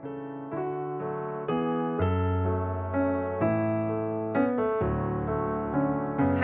Hi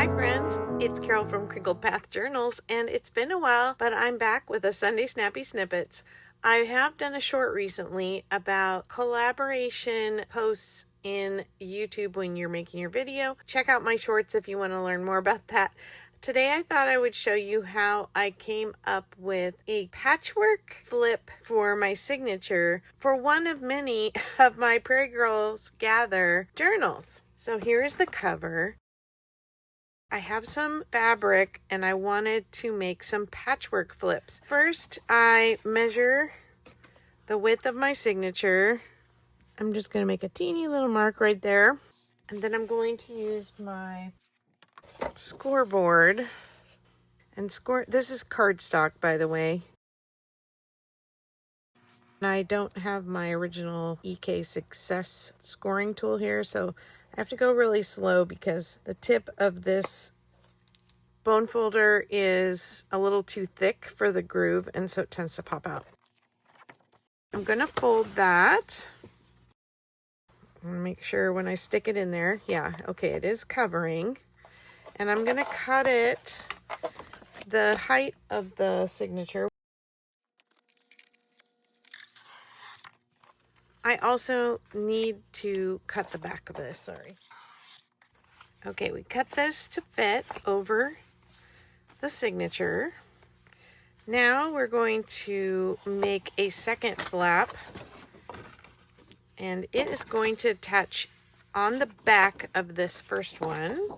friends, it's Carol from CrinkledPath Journals, and it's been a while, but I'm back with a Sunday Snappy Snippets. I have done a short recently about collaboration posts in YouTube when you're making your video. Check out my shorts if you want to learn more about that. Today I thought I would show you how I came up with a patchwork flip for my signature for one of many of my Prairie Girls Gather journals. So here's the cover. I have some fabric and I wanted to make some patchwork flips. First, I measure the width of my signature. I'm just going to make a teeny little mark right there. And then I'm going to use my scoreboard and score. This is cardstock, by the way. I don't have my original EK Success scoring tool here, so I have to go really slow because the tip of this bone folder is a little too thick for the groove, and so it tends to pop out. I'm going to fold that. I'm going to make sure when I stick it in there, yeah, okay, it is covering. And I'm going to cut it the height of the signature. I also need to cut the back of this, sorry. Okay, we cut this to fit over the signature. Now we're going to make a second flap, and it is going to attach on the back of this first one.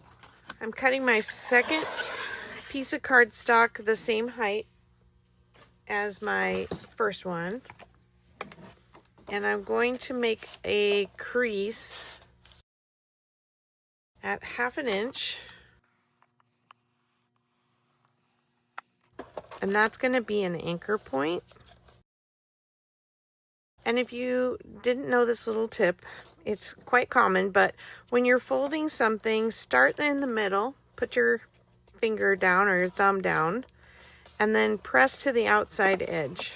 I'm cutting my second piece of cardstock the same height as my first one, and I'm going to make a crease at 1/2 inch, and that's going to be an anchor point. And if you didn't know this little tip, it's quite common, but when you're folding something, start in the middle, put your finger down or your thumb down, and then press to the outside edge.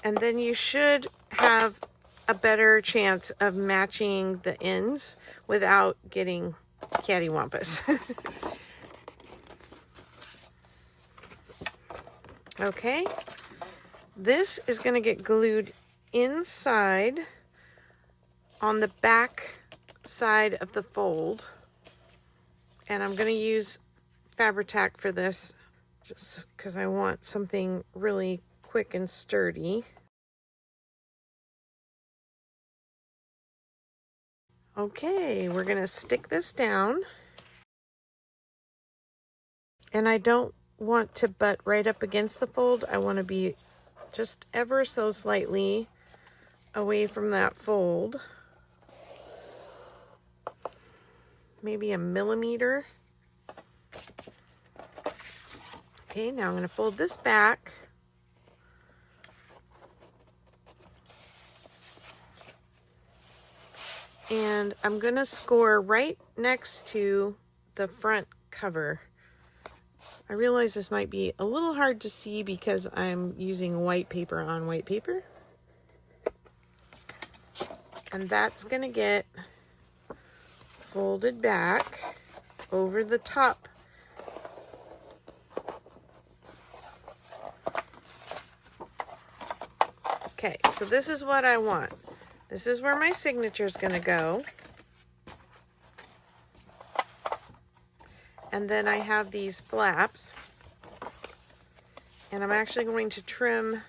And then you should have a better chance of matching the ends without getting cattywampus. Okay, this is going to get glued inside on the back side of the fold, and I'm going to use Fabri-Tac for this just because I want something really quick and sturdy. Okay, we're going to stick this down, and I don't want to butt right up against the fold. I want to be just ever so slightly away from that fold, maybe a millimeter. Okay, now I'm going to fold this back. And I'm going to score right next to the front cover. I realize this might be a little hard to see because I'm using white paper on white paper. And that's going to get folded back over the top. Okay, so this is what I want. This is where my signature is going to go. And then I have these flaps, and I'm actually going to trim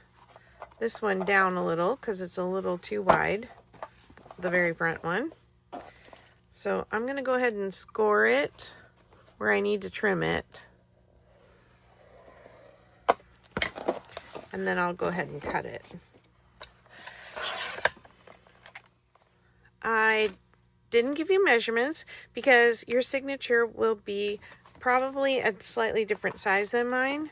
this one down a little because it's a little too wide, the very front one. So I'm going to go ahead and score it where I need to trim it, and then I'll go ahead and cut it. I didn't give you measurements because your signature will be probably a slightly different size than mine.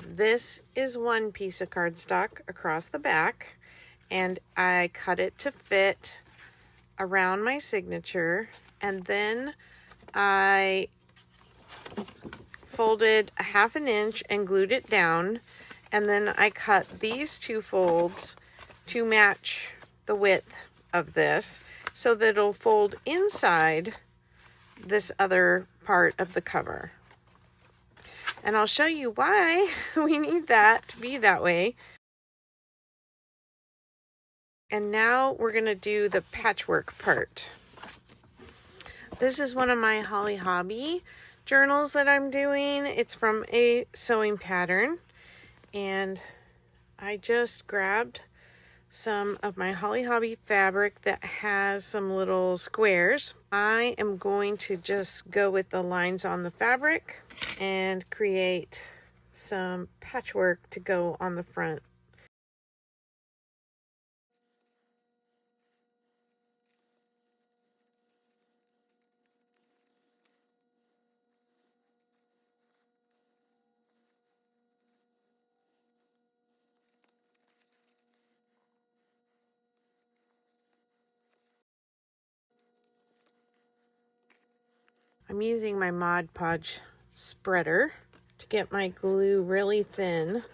This is one piece of cardstock across the back, and I cut it to fit around my signature, and then I folded a 1/2 inch and glued it down, and then I cut these 2 folds to match the width of this so that it'll fold inside this other part of the cover. And I'll show you why we need that to be that way. And now we're going to do the patchwork part. This is one of my Holly Hobby journals that I'm doing. It's from a sewing pattern, and I just grabbed some of my Holly Hobby fabric that has some little squares. I am going to just go with the lines on the fabric and create some patchwork to go on the front. I'm using my Mod Podge spreader to get my glue really thin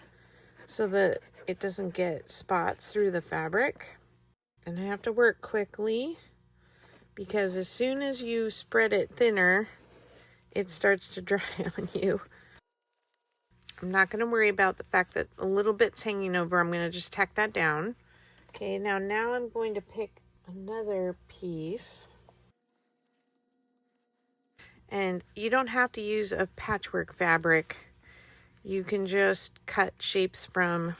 so that it doesn't get spots through the fabric. And I have to work quickly because as soon as you spread it thinner, it starts to dry on you. I'm not going to worry about the fact that a little bit's hanging over. I'm going to just tack that down. Okay, now I'm going to pick another piece. And you don't have to use a patchwork fabric. You can just cut shapes from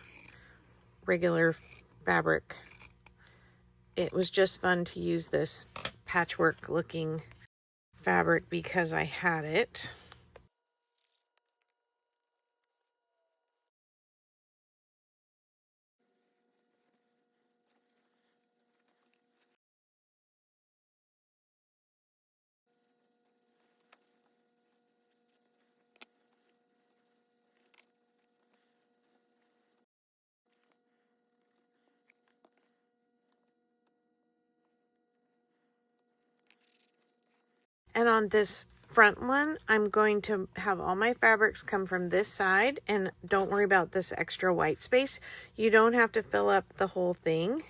regular fabric. It was just fun to use this patchwork looking fabric because I had it. And on this front one, I'm going to have all my fabrics come from this side, and don't worry about this extra white space. You don't have to fill up the whole thing.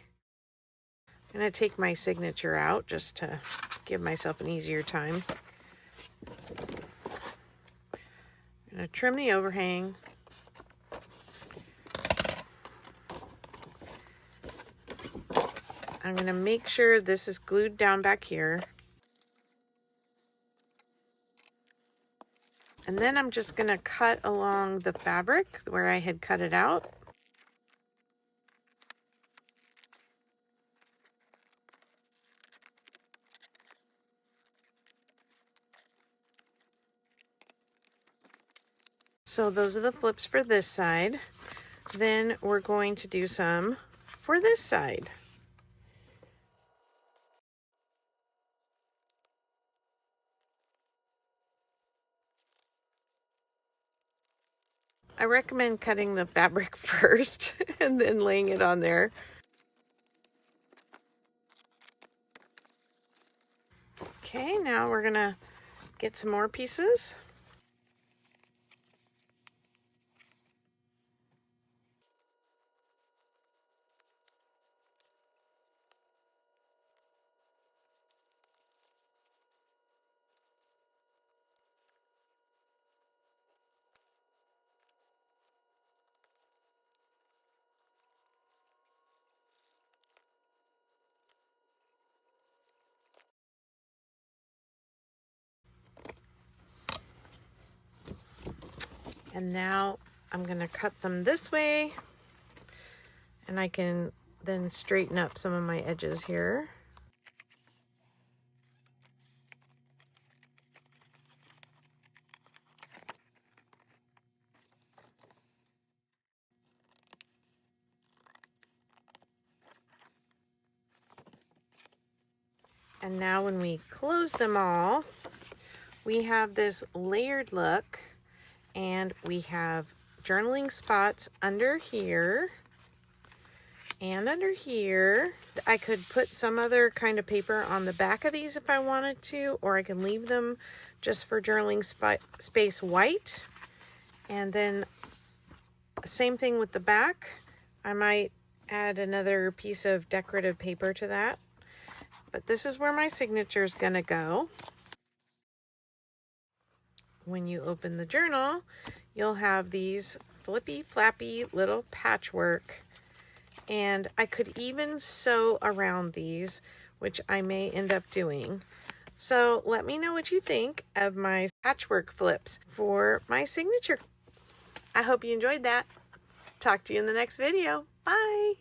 I'm going to take my signature out just to give myself an easier time. I'm going to trim the overhang. I'm going to make sure this is glued down back here. And then I'm just going to cut along the fabric where I had cut it out. So those are the flips for this side. Then we're going to do some for this side. I recommend cutting the fabric first and then laying it on there. Okay, now we're gonna get some more pieces. And now I'm gonna cut them this way, and I can then straighten up some of my edges here. And now when we close them all, we have this layered look, and we have journaling spots under here, and under here. I could put some other kind of paper on the back of these if I wanted to, or I can leave them just for journaling space white. And then same thing with the back. I might add another piece of decorative paper to that. But this is where my signature is going to go. When you open the journal, you'll have these flippy flappy little patchwork. And I could even sew around these, which I may end up doing. So let me know what you think of my patchwork flips for my signature. I hope you enjoyed that. Talk to you in the next video. Bye.